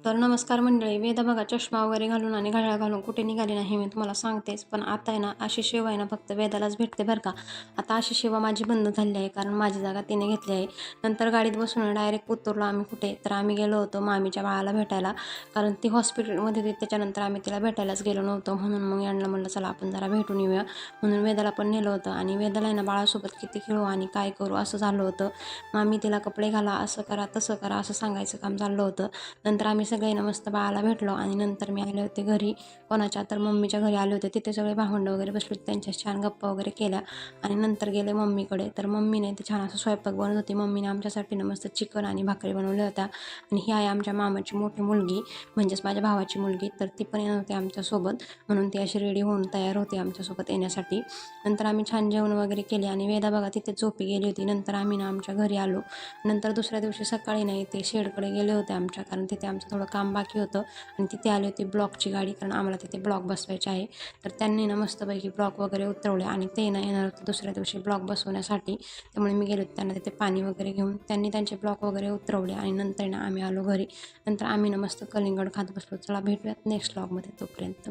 तर नमस्कार मंडळी. वेदा बघा चष्मा वगैरे घालून आणि घड्याळ घालून कुठे निघाली नाही मी तुम्हाला सांगतेच. पण आता आहे ना अशी सेवा आहे ना फक्त वेदालाच भेटते बरं का. आता अशी सेवा माझी बंद झाली आहे कारण माझी जागा तिने घेतली आहे. नंतर गाडीत बसून डायरेक्ट उतरलो आम्ही कुठे तर आम्ही गेलो होतो मामीच्या बाळाला भेटायला. कारण ती हॉस्पिटलमध्ये होती त्याच्यानंतर आम्ही तिला भेटायलाच गेलो नव्हतो. म्हणून मग यांना म्हणलं चला आपण जरा भेटून येऊया. म्हणून वेदाला पण नेलं होतं आणि वेदाला आहे ना बाळासोबत किती खेळू आणि काय करू असं झालं होतं. मामी तिला कपडे घाला, असं करा, तसं करा असं सांगायचं काम चाललं होतं. नंतर आम्ही सगळे ना मस्त बाळाला भेटलो आणि नंतर मी आले होते घरी. कोणाच्या तर मम्मीच्या घरी आले होते. तिथे सगळे भावंडं वगैरे बसले होते. त्यांच्या छान गप्पा वगैरे केल्या आणि नंतर गेले मम्मीकडे. तर मम्मीने ते छान असं स्वयंपाक बनवत होती. मम्मीने आमच्यासाठी ना मस्त चिकन आणि भाकरी बनवल्या होत्या आणि ही आहे आमच्या मामाची मोठी मुलगी म्हणजेच माझ्या भावाची मुलगी. तर ती पण येणार होती आमच्यासोबत म्हणून ती अशी रेडी होऊन तयार होती आमच्यासोबत येण्यासाठी. नंतर आम्ही छान जेवण वगैरे केले आणि वेदा बघा तिथे झोपी गेली होती. नंतर आम्ही ना आमच्या घरी आलो. नंतर दुसऱ्या दिवशी सकाळी नाही ते शेडकडे गेले होते आमच्या कारण तिथे आमचं थोडं काम बाकी होतं आणि तिथे आली होती ब्लॉकची गाडी कारण आम्हाला तिथे ब्लॉक बसवायचे आहे. तर त्यांनी ना मस्तपैकी ब्लॉक वगैरे उतरवले आणि ते ना येणार होते दुसऱ्या दिवशी ब्लॉक बसवण्यासाठी. त्यामुळे मी गेले होते त्यांना तिथे पाणी वगैरे घेऊन. त्यांनी त्यांचे ब्लॉक वगैरे उतरवले आणि नंतर ना आम्ही आलो घरी. नंतर आम्ही ना मस्त कलिंगड खात बसलो. चला भेटूयात नेक्स्ट ब्लॉगमध्ये. तोपर्यंत